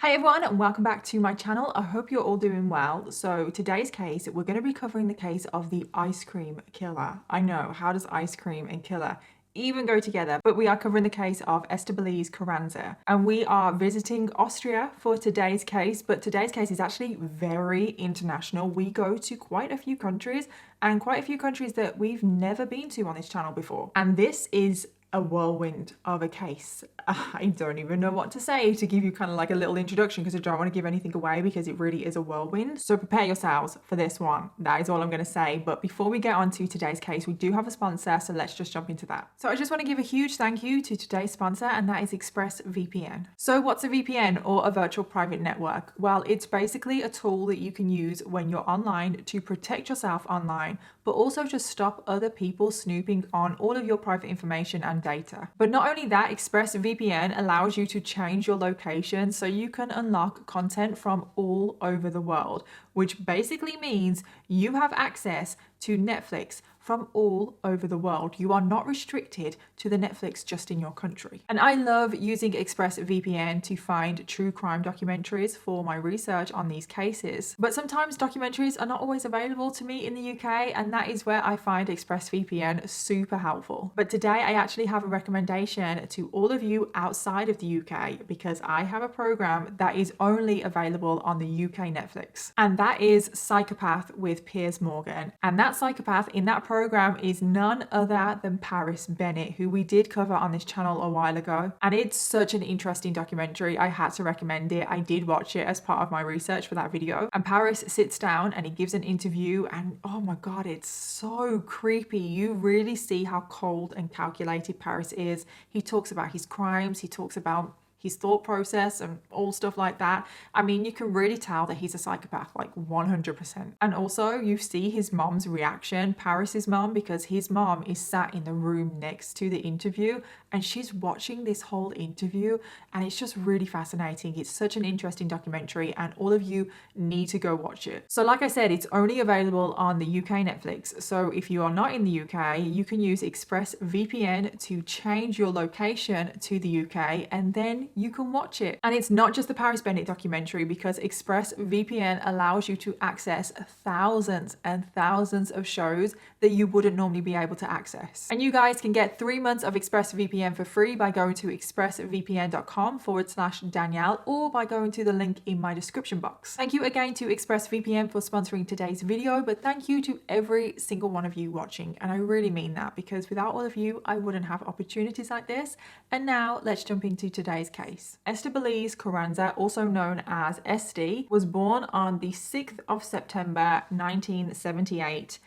Hi everyone and welcome back to my channel. I hope you're all doing well. So today's case, we're going to be covering the case of the ice cream killer. I know, how does ice cream and killer even go together? But we are covering the case of Estibaliz Carranza, and we are visiting Austria for today's case. But today's case is actually very international. We go to quite a few countries, and quite a few countries that we've never been to on this channel before. And this is a whirlwind of a case. I don't even know what to say to give you kind of like a little introduction, because I don't want to give anything away, because it really is a whirlwind. So prepare yourselves for this one. That is all I'm going to say. But before we get on to today's case, we do have a sponsor, so let's just jump into that. So I just want to give a huge thank you to today's sponsor, and that is ExpressVPN. So what's a VPN, or a virtual private network? Well, it's basically a tool that you can use when you're online to protect yourself online, but also just stop other people snooping on all of your private information and data. But not only that, ExpressVPN allows you to change your location so you can unlock content from all over the world, which basically means you have access to Netflix from all over the world. You are not restricted to the Netflix just in your country. And I love using ExpressVPN to find true crime documentaries for my research on these cases. But sometimes documentaries are not always available to me in the UK, and that is where I find ExpressVPN super helpful. But today I actually have a recommendation to all of you outside of the UK, because I have a program that is only available on the UK Netflix, and that is Psychopath with Piers Morgan. And that psychopath in that program is none other than Paris Bennett, who we did cover on this channel a while ago. And it's such an interesting documentary. I had to recommend it. I did watch it as part of my research for that video. And Paris sits down and he gives an interview, and oh my God, it's so creepy. You really see how cold and calculated Paris is. He talks about his crimes. He talks about his thought process and all stuff like that. I mean, you can really tell that he's a psychopath, like 100%. And also you see his mom's reaction, Paris's mom, because his mom is sat in the room next to the interview and she's watching this whole interview, and it's just really fascinating. It's such an interesting documentary, and all of you need to go watch it. So like I said, it's only available on the UK Netflix. So if you are not in the UK, you can use ExpressVPN to change your location to the UK, and then you can watch it. And it's not just the Paris Bennett documentary, because ExpressVPN allows you to access thousands and thousands of shows that you wouldn't normally be able to access. And you guys can get 3 months of ExpressVPN for free by going to expressvpn.com/Danielle, or by going to the link in my description box. Thank you again to ExpressVPN for sponsoring today's video, but thank you to every single one of you watching. And I really mean that, because without all of you, I wouldn't have opportunities like this. And now let's jump into today's case. Estibaliz Carranza, also known as Esti, was born on the 6th of September 1978,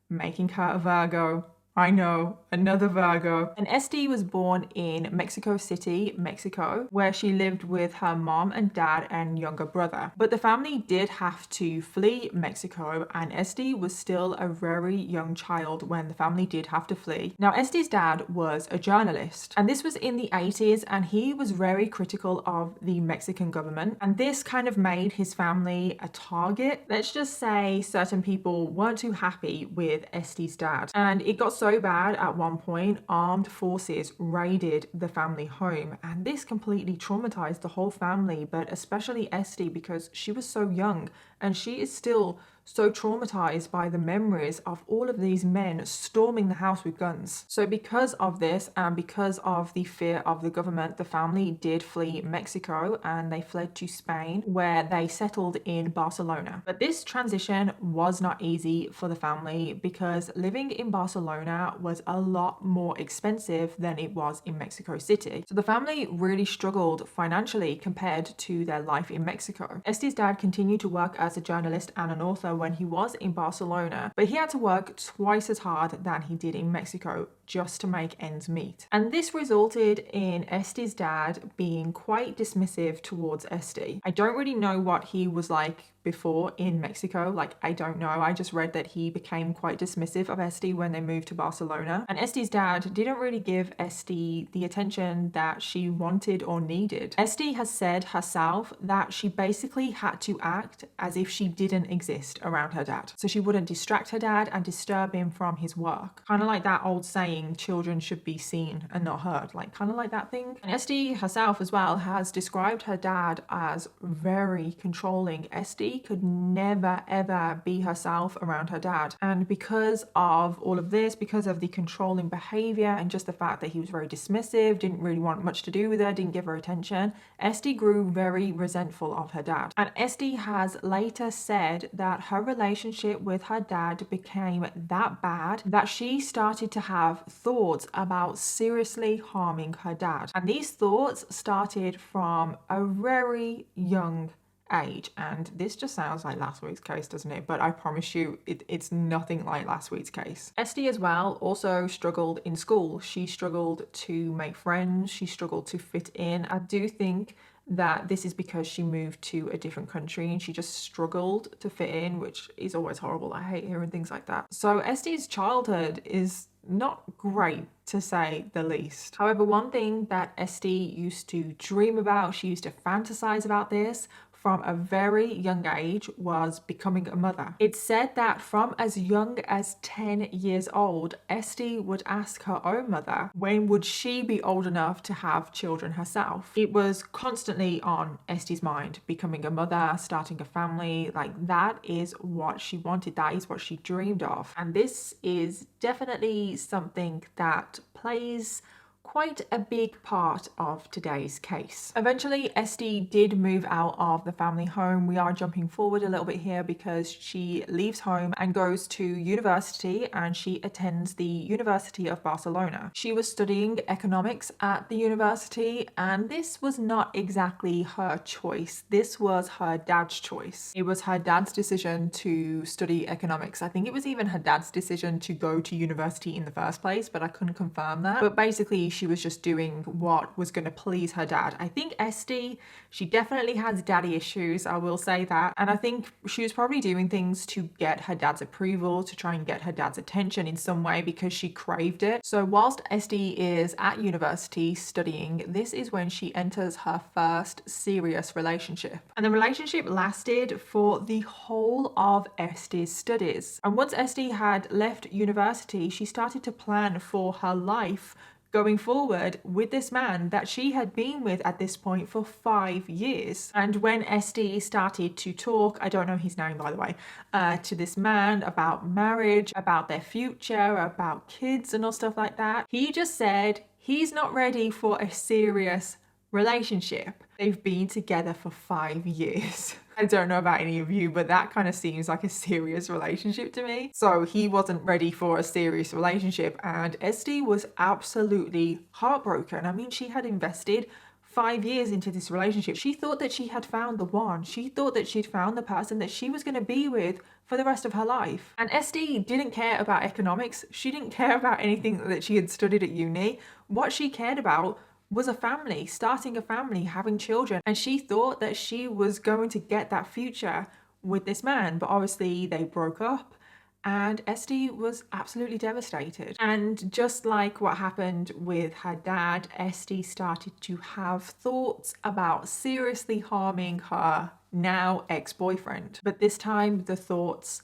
making her a Virgo. I know, another Virgo. And Esti was born in Mexico City, Mexico, where she lived with her mom and dad and younger brother. But the family did have to flee Mexico, and Esti was still a very young child when the family did have to flee. Now, Esti's dad was a journalist, and this was in the 80s, and he was very critical of the Mexican government. And this kind of made his family a target. Let's just say certain people weren't too happy with Esti's dad. And it got so bad at one point, armed forces raided the family home, and this completely traumatized the whole family, but especially Esti, because she was so young and she is still so traumatized by the memories of all of these men storming the house with guns. So because of this, and because of the fear of the government, the family did flee Mexico and they fled to Spain, where they settled in Barcelona. But this transition was not easy for the family, because living in Barcelona was a lot more expensive than it was in Mexico City. So the family really struggled financially compared to their life in Mexico. Esti's dad continued to work as a journalist and an author when he was in Barcelona, but he had to work twice as hard than he did in Mexico just to make ends meet. And this resulted in Esti's dad being quite dismissive towards Esti. I don't really know what he was like before in Mexico. Like, I don't know. I just read that he became quite dismissive of Esti when they moved to Barcelona. And Esti's dad didn't really give Esti the attention that she wanted or needed. Esti has said herself that she basically had to act as if she didn't exist around her dad, so she wouldn't distract her dad and disturb him from his work. Kind of like that old saying, saying children should be seen and not heard, like kind of like that thing. And Esty herself as well has described her dad as very controlling. Esty could never ever be herself around her dad, and because of all of this, because of the controlling behavior and just the fact that he was very dismissive, didn't really want much to do with her, didn't give her attention, Esty grew very resentful of her dad. And Esty has later said that her relationship with her dad became that bad that she started to have thoughts about seriously harming her dad. And these thoughts started from a very young age, and this just sounds like last week's case, doesn't it? But I promise you it's nothing like last week's case. Esty as well also struggled in school. She struggled to make friends, she struggled to fit in. I do think that this is because she moved to a different country and she just struggled to fit in, which is always horrible. I hate hearing things like that. So Esty's childhood is not great, to say the least. However, one thing that Esty used to dream about, she used to fantasize about this from a very young age, was becoming a mother. It's said that from as young as 10 years old, Esty would ask her own mother when would she be old enough to have children herself. It was constantly on Esty's mind, becoming a mother, starting a family. Like, that is what she wanted, that is what she dreamed of. And this is definitely something that plays quite a big part of today's case. Eventually, Esty did move out of the family home. We are jumping forward a little bit here because she leaves home and goes to university, and she attends the University of Barcelona. She was studying economics at the university, and this was not exactly her choice. This was her dad's choice. It was her dad's decision to study economics. I think it was even her dad's decision to go to university in the first place, but I couldn't confirm that. But basically, she was just doing what was going to please her dad. I think Esty, she definitely has daddy issues, I will say that. And I think she was probably doing things to get her dad's approval, to try and get her dad's attention in some way because she craved it. So whilst Esty is at university studying, this is when she enters her first serious relationship. And the relationship lasted for the whole of Esty's studies. And once Esty had left university, she started to plan for her life going forward with this man that she had been with at this point for 5 years. And when Esty started to talk, I don't know his name by the way, to this man about marriage, about their future, about kids and all stuff like that, he just said he's not ready for a serious relationship. They've been together for 5 years. I don't know about any of you, but that kind of seems like a serious relationship to me. So he wasn't ready for a serious relationship, and Esty was absolutely heartbroken. I mean, she had invested 5 years into this relationship. She thought that she had found the one. She thought that she'd found the person that she was going to be with for the rest of her life. And Esty didn't care about economics. She didn't care about anything that she had studied at uni. What she cared about was a family, starting a family, having children. And she thought that she was going to get that future with this man. But obviously they broke up, and Esty was absolutely devastated. And just like what happened with her dad, Esty started to have thoughts about seriously harming her now ex-boyfriend. But this time the thoughts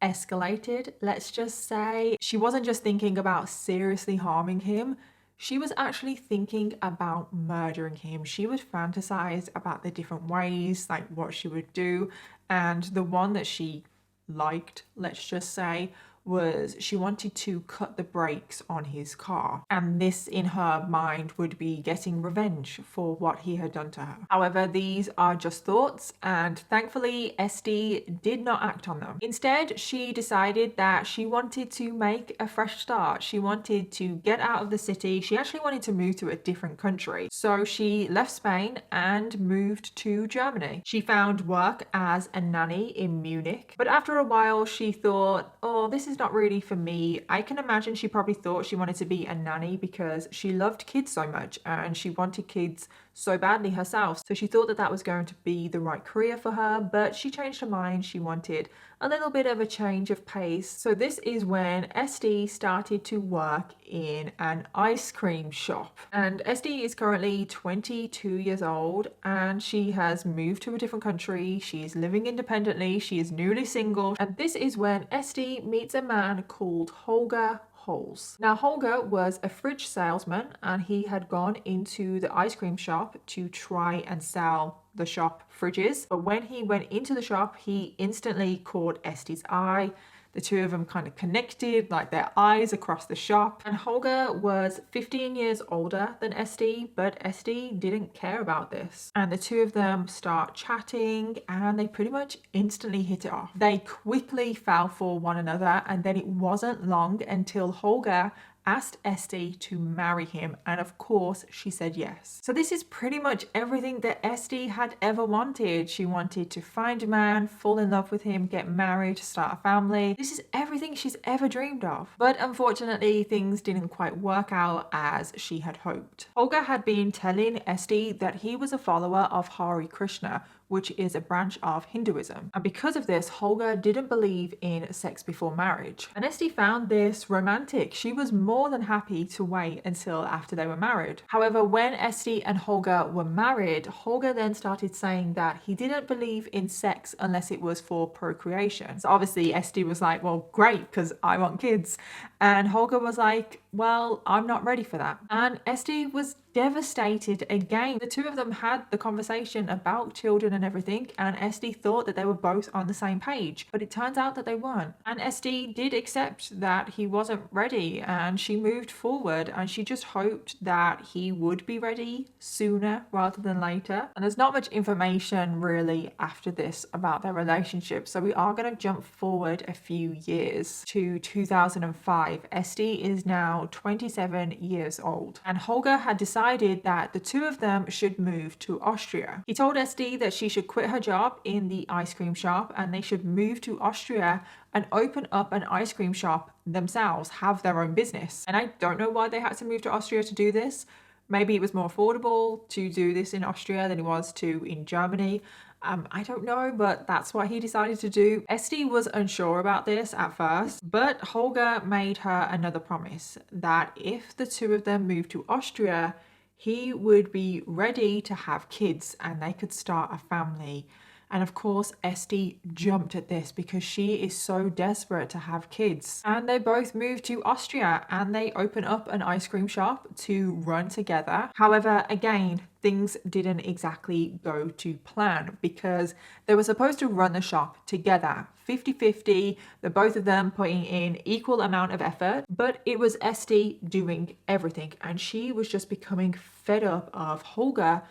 escalated, let's just say. She wasn't just thinking about seriously harming him, she was actually thinking about murdering him. She would fantasize about the different ways, like what she would do. And the one that she liked, let's just say, was she wanted to cut the brakes on his car. And this in her mind would be getting revenge for what he had done to her. However, these are just thoughts, and thankfully Esty did not act on them. Instead, she decided that she wanted to make a fresh start. She wanted to get out of the city. She actually wanted to move to a different country. So she left Spain and moved to Germany. She found work as a nanny in Munich, but after a while she thought, oh, this is not really for me. I can imagine she probably thought she wanted to be a nanny because she loved kids so much and she wanted kids so badly herself. So she thought that that was going to be the right career for her, but she changed her mind. She wanted a little bit of a change of pace. So this is when Esty started to work in an ice cream shop. And Esty is currently 22 years old and she has moved to a different country. She's living independently. She is newly single. And this is when Esty meets a man called Holger holes. Now, Holger was a fridge salesman and he had gone into the ice cream shop to try and sell the shop fridges. But when he went into the shop, he instantly caught Esti's eye. The two of them kind of connected, like their eyes across the shop. And Holger was 15 years older than Esti, but Esti didn't care about this. And the two of them start chatting and they pretty much instantly hit it off. They quickly fell for one another, and then it wasn't long until Holger asked Esti to marry him, and of course she said yes. So this is pretty much everything that Esti had ever wanted. She wanted to find a man, fall in love with him, get married, start a family. This is everything she's ever dreamed of. But unfortunately, things didn't quite work out as she had hoped. Holger had been telling Esti that he was a follower of Hare Krishna, which is a branch of Hinduism. And because of this, Holger didn't believe in sex before marriage. And Esti found this romantic. She was more than happy to wait until after they were married. However, when Esti and Holger were married, Holger then started saying that he didn't believe in sex unless it was for procreation. So obviously Esti was like, well, great, because I want kids. And Holger was like, well, I'm not ready for that. And Esti was devastated again. The two of them had the conversation about children and everything, and Esti thought that they were both on the same page, but it turns out that they weren't. And Esti did accept that he wasn't ready, and she moved forward, and she just hoped that he would be ready sooner rather than later. And there's not much information really after this about their relationship, so we are going to jump forward a few years to 2005. Esti is now 27 years old, and Holger had decided that the two of them should move to Austria. He told Esti that she should quit her job in the ice cream shop and they should move to Austria and open up an ice cream shop themselves, have their own business. And I don't know why they had to move to Austria to do this. Maybe it was more affordable to do this in Austria than it was to in Germany. I don't know, but that's what he decided to do. Esti was unsure about this at first, but Holger made her another promise that if the two of them moved to Austria, he would be ready to have kids and they could start a family. And of course, Esti jumped at this because she is so desperate to have kids. And they both moved to Austria and they open up an ice cream shop to run together. However, again, things didn't exactly go to plan because they were supposed to run the shop together, 50-50, the both of them putting in equal amount of effort, but it was Esti doing everything and she was just becoming fed up of Holger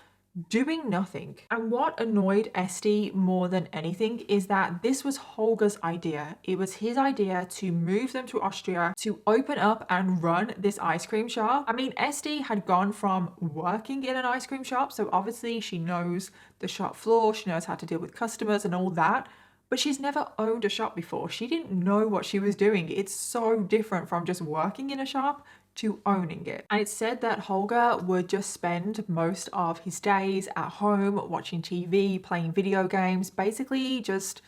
doing nothing. And what annoyed Esti more than anything is that this was Holger's idea. It was his idea to move them to Austria to open up and run this ice cream shop. I mean, Esti had gone from working in an ice cream shop, so obviously she knows the shop floor, she knows how to deal with customers and all that, but she's never owned a shop before. She didn't know what she was doing. It's so different from just working in a shop to owning it. And it's said that Holger would just spend most of his days at home watching TV, playing video games, basically just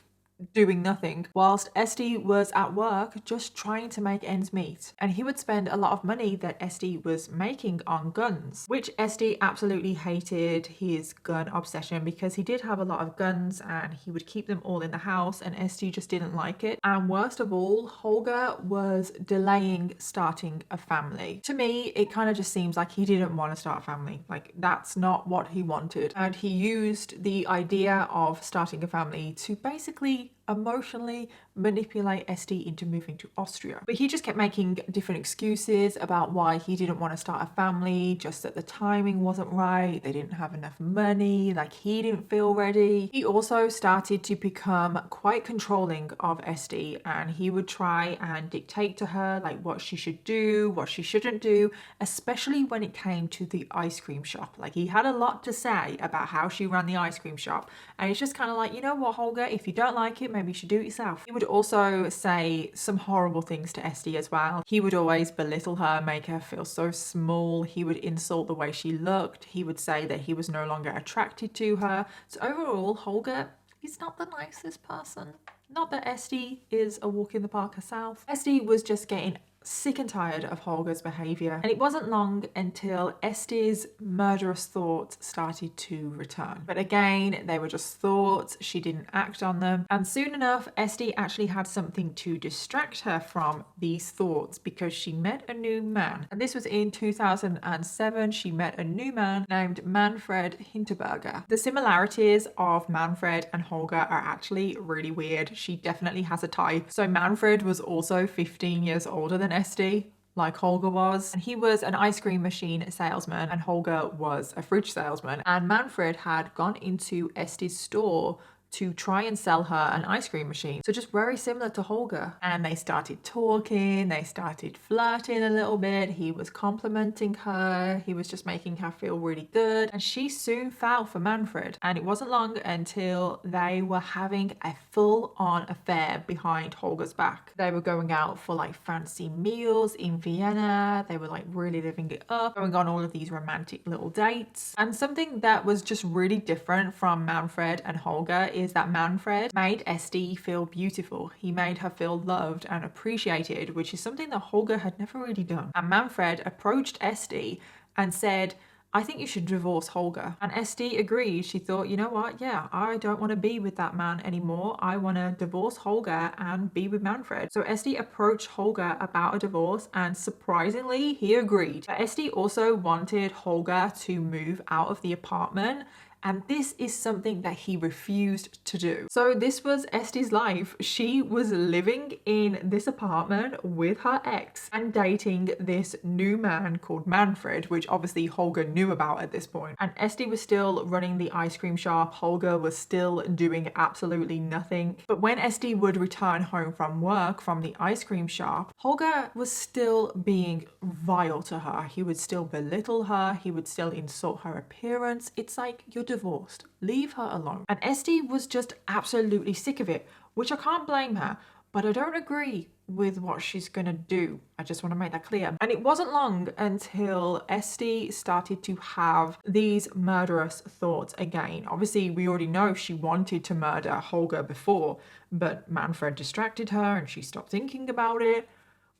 doing nothing, whilst Esti was at work just trying to make ends meet. And he would spend a lot of money that Esti was making on guns, which Esti absolutely hated his gun obsession because he did have a lot of guns and he would keep them all in the house and Esti just didn't like it. And worst of all, Holger was delaying starting a family. To me, it kind of just seems like he didn't want to start a family. Like, that's not what he wanted. And he used the idea of starting a family to basically emotionally manipulate Esti into moving to Austria. But he just kept making different excuses about why he didn't want to start a family, just that the timing wasn't right, they didn't have enough money, like he didn't feel ready. He also started to become quite controlling of Esti and he would try and dictate to her like what she should do, what she shouldn't do, especially when it came to the ice cream shop. Like, he had a lot to say about how she ran the ice cream shop and it's just kind of like, you know what, Holger, if you don't like it, maybe you should do it yourself. He would also say some horrible things to Esti as well. He would always belittle her, make her feel so small. He would insult the way she looked. He would say that he was no longer attracted to her. So overall, Holger, he's not the nicest person. Not that Esti is a walk in the park herself. Esti was just getting sick and tired of Holger's behaviour, and it wasn't long until Esti's murderous thoughts started to return. But again, they were just thoughts, she didn't act on them, and soon enough, Esti actually had something to distract her from these thoughts because she met a new man. And this was in 2007, she met a new man named Manfred Hinterberger. The similarities of Manfred and Holger are actually really weird. She definitely has a type. So Manfred was also 15 years older than Esti, like Holger was, and he was an ice cream machine salesman and Holger was a fridge salesman. And Manfred had gone into Esti's store to try and sell her an ice cream machine. So just very similar to Holger. And they started talking, they started flirting a little bit. He was complimenting her, he was just making her feel really good. And she soon fell for Manfred. And it wasn't long until they were having a full-on affair behind Holger's back. They were going out for like fancy meals in Vienna. They were like really living it up, going on all of these romantic little dates. And something that was just really different from Manfred and Holger is that Manfred made Esti feel beautiful. He made her feel loved and appreciated, which is something that Holger had never really done. And Manfred approached Esti and said, I think you should divorce Holger. And Esti agreed. She thought, you know what? Yeah, I don't want to be with that man anymore. I want to divorce Holger and be with Manfred. So Esti approached Holger about a divorce and surprisingly, he agreed. But Esti also wanted Holger to move out of the apartment, and this is something that he refused to do. So this was Esti's life. She was living in this apartment with her ex and dating this new man called Manfred, which obviously Holger knew about at this point. And Esti was still running the ice cream shop. Holger was still doing absolutely nothing. But when Esti would return home from work from the ice cream shop, Holger was still being vile to her. He would still belittle her. He would still insult her appearance. It's like, you're divorced, leave her alone. And Esti was just absolutely sick of it, which I can't blame her, but I don't agree with what she's gonna do. I just want to make that clear. And it wasn't long until Esti started to have these murderous thoughts again. Obviously, we already know she wanted to murder Holger before, but Manfred distracted her and she stopped thinking about it.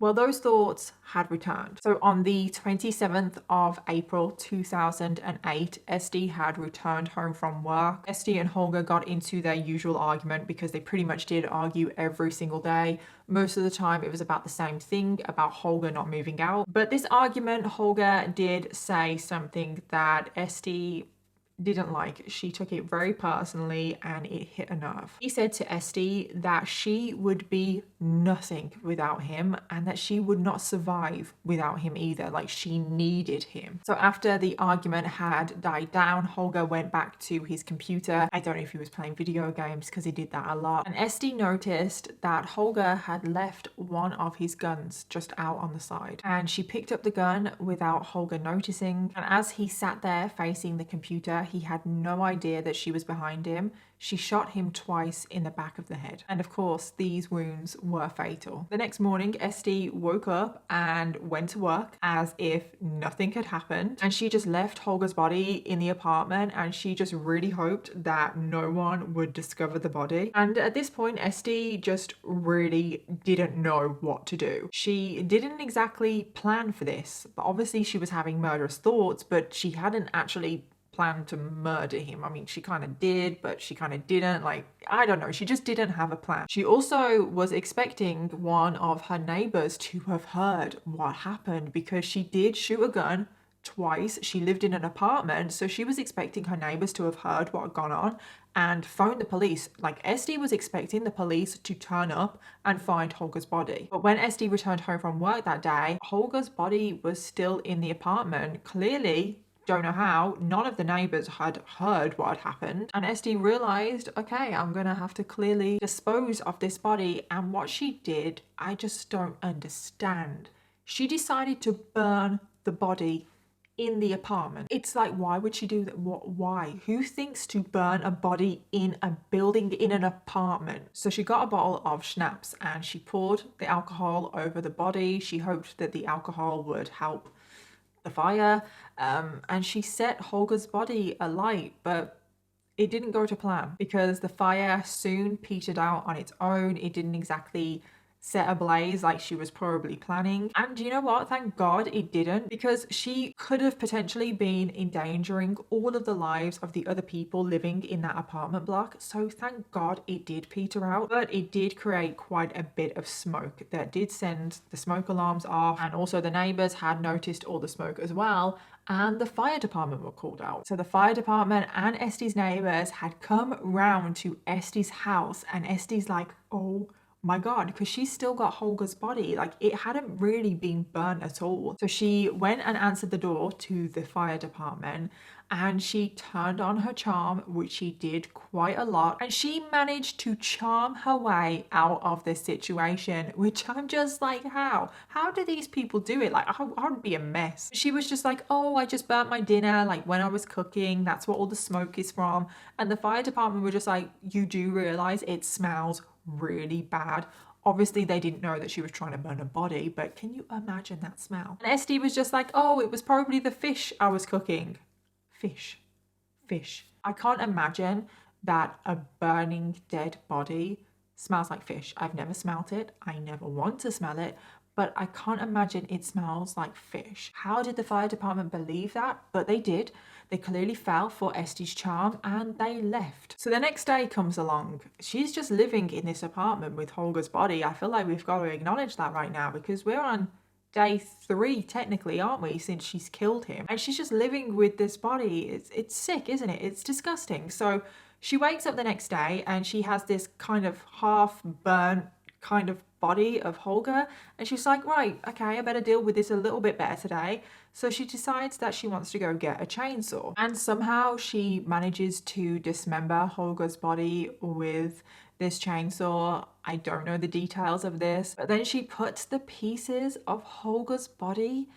Well, those thoughts had returned. So on the 27th of April 2008, Esti had returned home from work. Esti and Holger got into their usual argument because they pretty much did argue every single day. Most of the time it was about the same thing, about Holger not moving out. But this argument, Holger did say something that Esti didn't like. She took it very personally and it hit a nerve. He said to Esti that she would be nothing without him and that she would not survive without him either. Like, she needed him. So after the argument had died down, Holger went back to his computer. I don't know if he was playing video games because he did that a lot. And Esti noticed that Holger had left one of his guns just out on the side. And she picked up the gun without Holger noticing. And as he sat there facing the computer, he had no idea that she was behind him. She shot him twice in the back of the head. And of course, these wounds were fatal. The next morning, Esti woke up and went to work as if nothing had happened. And she just left Holger's body in the apartment and she just really hoped that no one would discover the body. And at this point, Esti just really didn't know what to do. She didn't exactly plan for this. But obviously, she was having murderous thoughts, but she hadn't actually planned to murder him. I mean, she kind of did, but she kind of didn't. Like, I don't know. She just didn't have a plan. She also was expecting one of her neighbors to have heard what happened because she did shoot a gun twice. She lived in an apartment, so she was expecting her neighbors to have heard what had gone on and phone the police. Like, Esti was expecting the police to turn up and find Holger's body. But when Esti returned home from work that day, Holger's body was still in the apartment. Clearly, don't know how, none of the neighbors had heard what had happened. And Esti realized, okay, I'm gonna have to clearly dispose of this body. And what she did, I just don't understand. She decided to burn the body in the apartment. It's like, why would she do that? Why? Who thinks to burn a body in a building, in an apartment? So she got a bottle of schnapps and she poured the alcohol over the body. She hoped that the alcohol would help the fire, and she set Holger's body alight, but it didn't go to plan because the fire soon petered out on its own. It didn't exactly set ablaze like she was probably planning. And you know what? Thank God it didn't, because she could have potentially been endangering all of the lives of the other people living in that apartment block. So thank God it did peter out, but it did create quite a bit of smoke that did send the smoke alarms off. And also the neighbors had noticed all the smoke as well, and the fire department were called out. So the fire department and Esti's neighbors had come round to Esti's house, and Esti's like, oh my God, because she's still got Holger's body. Like, it hadn't really been burnt at all. So she went and answered the door to the fire department, and she turned on her charm, which she did quite a lot. And she managed to charm her way out of this situation, which I'm just like, how? How do these people do it? Like, I would be a mess. She was just like, oh, I just burnt my dinner, like when I was cooking. That's what all the smoke is from. And the fire department were just like, you do realize it smells really bad. Obviously they didn't know that she was trying to burn a body, but can you imagine that smell? And Esti was just like, oh, it was probably the fish I was cooking. Fish. I can't imagine that a burning dead body smells like fish. I've never smelt it. I never want to smell it, but I can't imagine it smells like fish. How did the fire department believe that? But they did. They clearly fell for Esti's charm and they left. So the next day comes along. She's just living in this apartment with Holger's body. I feel like we've got to acknowledge that right now, because we're on day 3 technically, aren't we, since she's killed him, and she's just living with this body. It's sick, isn't it? It's disgusting. So she wakes up the next day and she has this kind of half burnt kind of body of Holger, and she's like, right, okay, I better deal with this a little bit better today. So she decides that she wants to go get a chainsaw, and somehow she manages to dismember Holger's body with this chainsaw. I don't know the details of this, but then she puts the pieces of Holger's body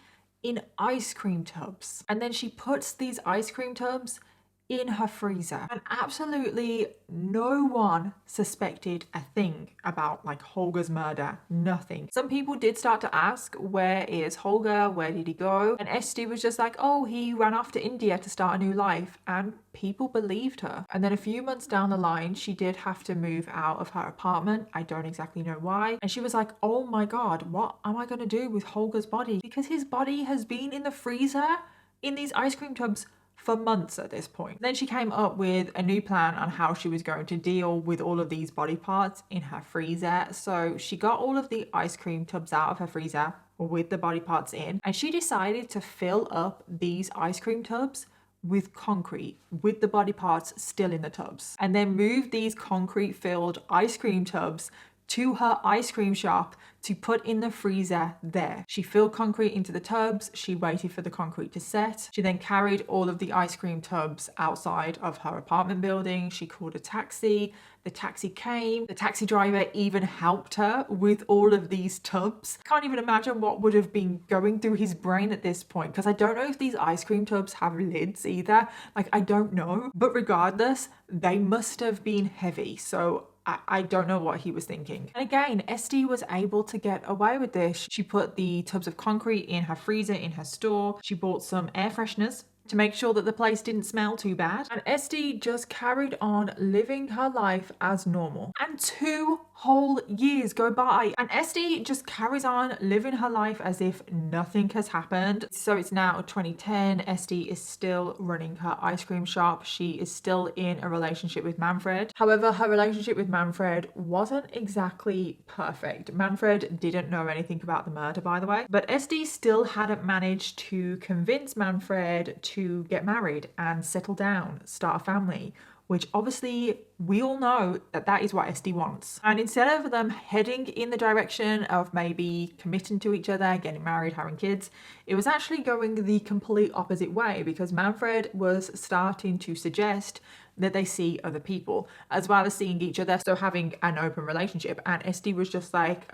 in ice cream tubs, and then she puts these ice cream tubs in her freezer, and absolutely no one suspected a thing about like Holger's murder. Nothing. Some people did start to ask, where is Holger? Where did he go? And Esti was just like, oh, he ran off to India to start a new life, and people believed her. And then a few months down the line, she did have to move out of her apartment. I don't exactly know why. And she was like, oh my God, what am I going to do with Holger's body? Because his body has been in the freezer in these ice cream tubs for months at this point. Then she came up with a new plan on how she was going to deal with all of these body parts in her freezer. So she got all of the ice cream tubs out of her freezer with the body parts in, and she decided to fill up these ice cream tubs with concrete, with the body parts still in the tubs, and then move these concrete filled ice cream tubs to her ice cream shop to put in the freezer there. She filled concrete into the tubs. She waited for the concrete to set. She then carried all of the ice cream tubs outside of her apartment building. She called a taxi. The taxi came. The taxi driver even helped her with all of these tubs. Can't even imagine what would have been going through his brain at this point, because I don't know if these ice cream tubs have lids either. Like, I don't know. But regardless, they must have been heavy. So I don't know what he was thinking. And again, Esti was able to get away with this. She put the tubs of concrete in her freezer in her store. She bought some air fresheners to make sure that the place didn't smell too bad. And Esti just carried on living her life as normal. And 2 whole years go by, and Esti just carries on living her life as if nothing has happened. So it's now 2010. Esti is still running her ice cream shop. She is still in a relationship with Manfred. However, her relationship with Manfred wasn't exactly perfect. Manfred didn't know anything about the murder, by the way, but Esti still hadn't managed to convince Manfred to get married and settle down, start a family, which obviously we all know that that is what Esti wants. And instead of them heading in the direction of maybe committing to each other, getting married, having kids, it was actually going the complete opposite way, because Manfred was starting to suggest that they see other people as well as seeing each other, so having an open relationship. And Esti was just like,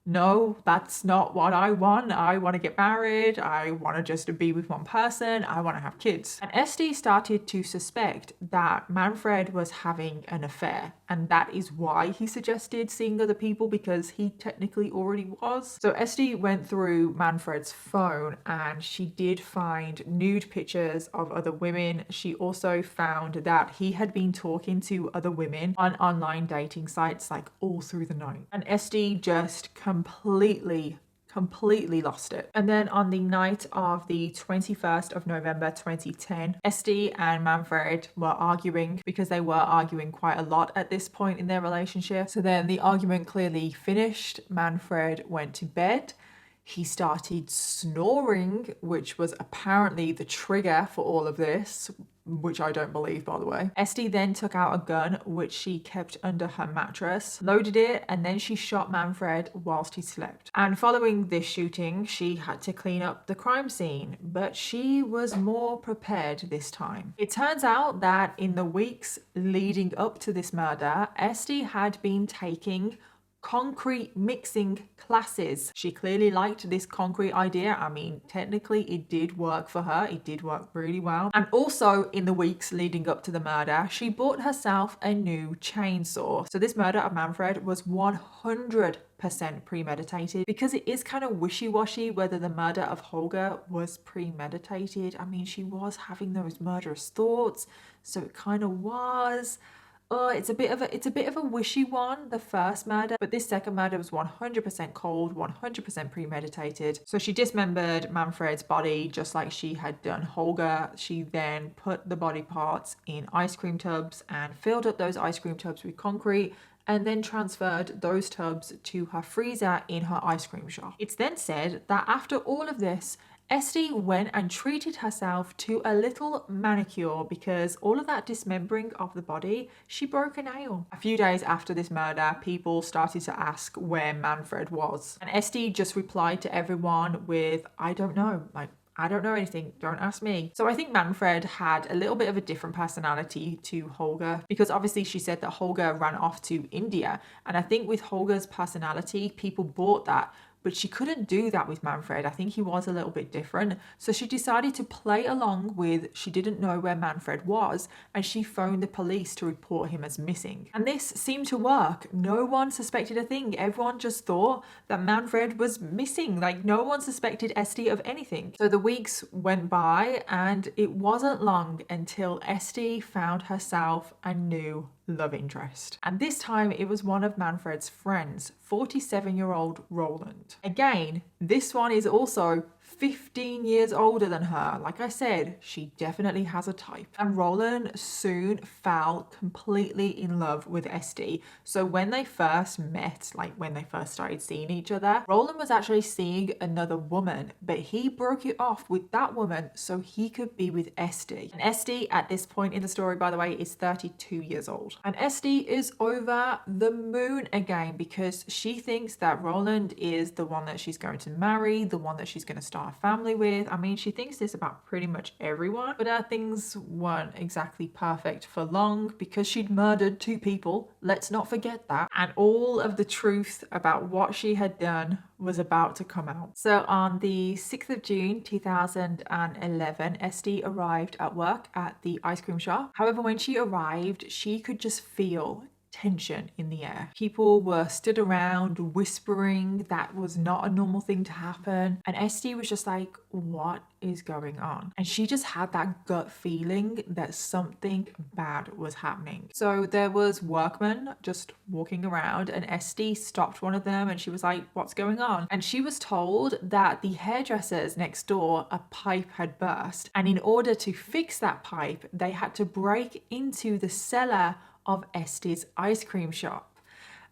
no, that's not what I want. I want to get married. I want to just be with one person. I want to have kids. And Esti started to suspect that Manfred was having an affair. And that is why he suggested seeing other people, because he technically already was. So Esti went through Manfred's phone and she did find nude pictures of other women. She also found that he had been talking to other women on online dating sites like all through the night. And Esti just completely lost it. And then on the night of the 21st of November 2010, Esti and Manfred were arguing, because they were arguing quite a lot at this point in their relationship. So then the argument clearly finished. Manfred went to bed. He started snoring, which was apparently the trigger for all of this, which I don't believe, by the way. Esti then took out a gun, which she kept under her mattress, loaded it, and then she shot Manfred whilst he slept. And following this shooting, she had to clean up the crime scene, but she was more prepared this time. It turns out that in the weeks leading up to this murder, Esti had been taking concrete mixing classes. She clearly liked this concrete idea. I mean, technically it did work for her. It did work really well. And also in the weeks leading up to the murder, she bought herself a new chainsaw. So this murder of Manfred was 100% premeditated, because it is kind of wishy-washy whether the murder of Holger was premeditated. I mean, she was having those murderous thoughts, so it kind of was. It's a bit of a wishy one, the first murder, but this second murder was 100% cold, 100% premeditated. So she dismembered Manfred's body just like she had done Holger. She then put the body parts in ice cream tubs and filled up those ice cream tubs with concrete, and then transferred those tubs to her freezer in her ice cream shop. It's then said that after all of this, Esti went and treated herself to a little manicure, because all of that dismembering of the body, she broke a nail. A few days after this murder, people started to ask where Manfred was. And Esti just replied to everyone with, I don't know, like, I don't know anything, don't ask me. So I think Manfred had a little bit of a different personality to Holger, because obviously she said that Holger ran off to India. And I think with Holger's personality, people bought that. But she couldn't do that with Manfred. I think he was a little bit different. So she decided to play along with, she didn't know where Manfred was, and she phoned the police to report him as missing. And this seemed to work. No one suspected a thing. Everyone just thought that Manfred was missing. Like, no one suspected Esti of anything. So the weeks went by, and it wasn't long until Esti found herself a new love interest. And this time it was one of Manfred's friends, 47-year-old Roland. Again, this one is also 15 years older than her. Like I said, she definitely has a type. And Roland soon fell completely in love with Esti. So when they first met, like when they first started seeing each other, Roland was actually seeing another woman, but he broke it off with that woman so he could be with Esti. And Esti at this point in the story, by the way, is 32 years old. And Esti is over the moon again, because she thinks that Roland is the one that she's going to marry, the one that she's going to start a family with. I mean, she thinks this about pretty much everyone, but things weren't exactly perfect for long, because she'd murdered 2 people. Let's not forget that. And all of the truth about what she had done was about to come out. So on the 6th of June 2011, Esti arrived at work at the ice cream shop. However, when she arrived, she could just feel tension in the air. People were stood around whispering. That was not a normal thing to happen. And Esti was just like, what is going on? And she just had that gut feeling that something bad was happening. So there was workmen just walking around, and Esti stopped one of them and she was like, what's going on? And she was told that the hairdressers next door, a pipe had burst. And in order to fix that pipe, they had to break into the cellar of Esti's ice cream shop.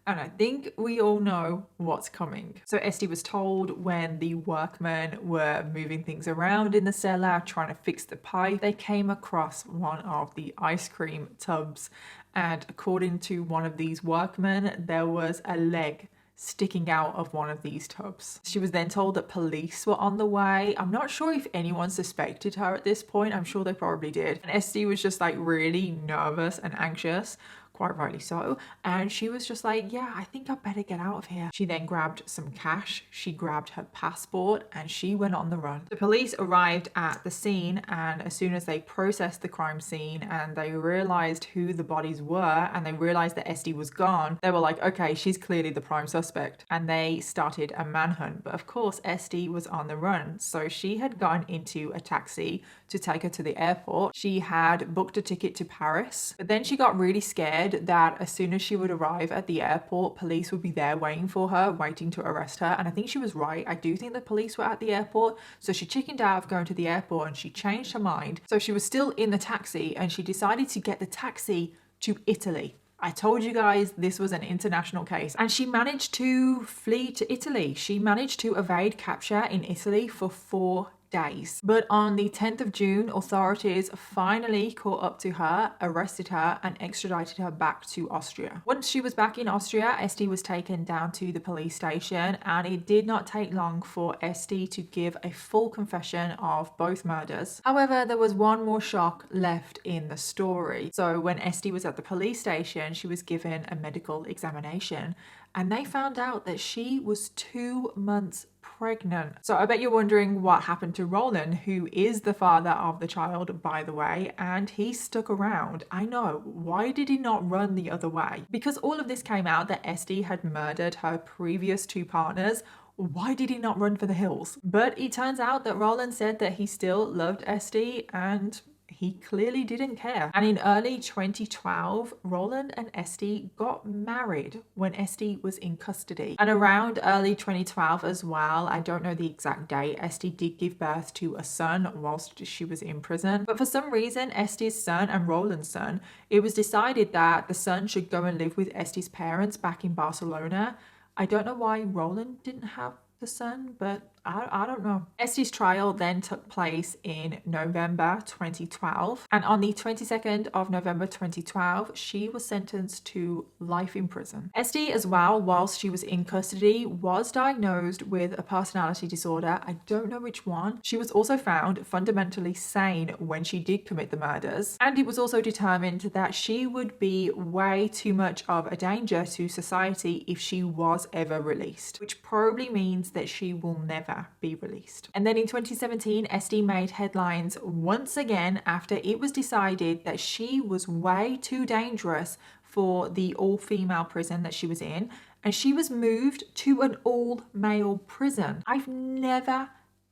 And I think we all know what's coming. So Esti was told when the workmen were moving things around in the cellar, trying to fix the pipe, they came across one of the ice cream tubs. And according to one of these workmen, there was a leg sticking out of one of these tubs. She was then told that police were on the way. I'm not sure if anyone suspected her at this point. I'm sure they probably did. And Esti was just like really nervous and anxious. quite rightly so. And she was just like, yeah, I think I better get out of here. She then grabbed some cash, she grabbed her passport, and she went on the run. The police arrived at the scene, and as soon as they processed the crime scene and they realized who the bodies were and they realized that Esti was gone, they were like, okay, she's clearly the prime suspect. And they started a manhunt. But of course, Esti was on the run. So she had gone into a taxi to take her to the airport. She had booked a ticket to Paris, but then she got really scared that as soon as she would arrive at the airport, police would be there waiting for her, waiting to arrest her. And I think she was right. I do think the police were at the airport. So she chickened out of going to the airport and she changed her mind. So she was still in the taxi and she decided to get the taxi to Italy. I told you guys this was an international case, and she managed to flee to Italy. She managed to evade capture in Italy for 4 days. But on the 10th of June, authorities finally caught up to her, arrested her, and extradited her back to Austria. Once she was back in Austria, Esti was taken down to the police station, and it did not take long for Esti to give a full confession of both murders. However, there was one more shock left in the story. So when Esti was at the police station, she was given a medical examination, and they found out that she was 2 months pregnant. So I bet you're wondering what happened to Roland, who is the father of the child, by the way, and he stuck around. I know, why did he not run the other way? Because all of this came out that Esti had murdered her previous 2 partners. Why did he not run for the hills? But it turns out that Roland said that he still loved Esti and he clearly didn't care. And in early 2012, Roland and Esti got married when Esti was in custody. And around early 2012 as well, I don't know the exact date, Esti did give birth to a son whilst she was in prison. But for some reason, Esti's son and Roland's son, it was decided that the son should go and live with Esti's parents back in Barcelona. I don't know why Roland didn't have the son, but I don't know. Esti's trial then took place in November 2012, and on the 22nd of November 2012, she was sentenced to life in prison. Esti as well, whilst she was in custody, was diagnosed with a personality disorder. I don't know which one. She was also found fundamentally sane when she did commit the murders, and it was also determined that she would be way too much of a danger to society if she was ever released, which probably means that she will never be released. And then in 2017, Esti made headlines once again after it was decided that she was way too dangerous for the all-female prison that she was in, and she was moved to an all-male prison. I've never,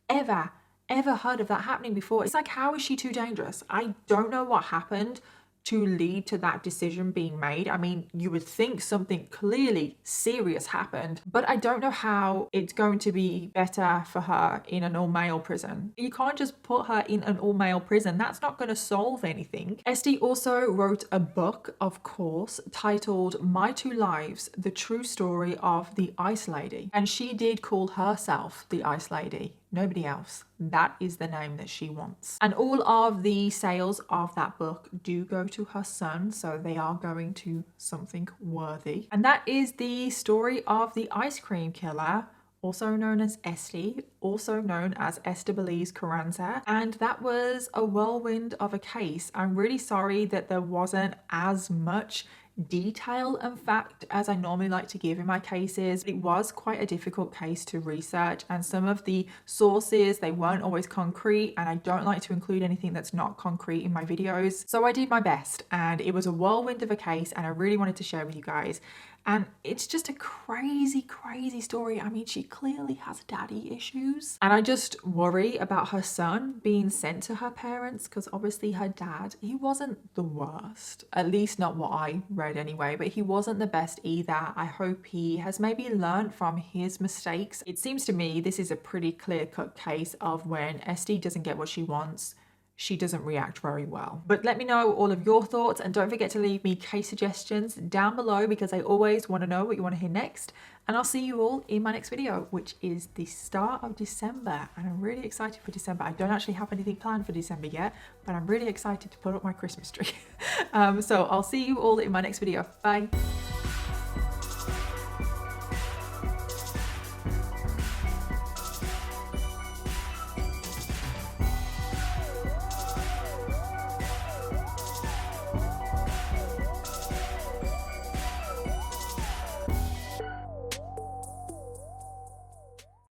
ever heard of that happening before. It's like, how is she too dangerous? I don't know what happened to lead to that decision being made. I mean, you would think something clearly serious happened, but I don't know how it's going to be better for her in an all-male prison. You can't just put her in an all-male prison. That's not going to solve anything. Esti also wrote a book, of course, titled My Two Lives, The True Story of the Ice Lady. And she did call herself the Ice Lady. Nobody else. That is the name that she wants. And all of the sales of that book do go to her son, so they are going to something worthy. And that is the story of the ice cream killer, also known as Esti, also known as Estibaliz Carranza. And that was a whirlwind of a case. I'm really sorry that there wasn't as much detail and fact as I normally like to give in my cases. It was quite a difficult case to research, and some of the sources, they weren't always concrete, and I don't like to include anything that's not concrete in my videos. So I did my best, and it was a whirlwind of a case, and I really wanted to share with you guys. And it's just a crazy story. I mean, she clearly has daddy issues. And I just worry about her son being sent to her parents, because obviously her dad, he wasn't the worst. At least not what I read anyway, but he wasn't the best either. I hope he has maybe learned from his mistakes. It seems to me this is a pretty clear-cut case of when Esti doesn't get what she wants, she doesn't react very well. But let me know all of your thoughts, and don't forget to leave me case suggestions down below, because I always want to know what you want to hear next. And I'll see you all in my next video, which is the start of December. And I'm really excited for December. I don't actually have anything planned for December yet, but I'm really excited to put up my Christmas tree. So I'll see you all in my next video. Bye.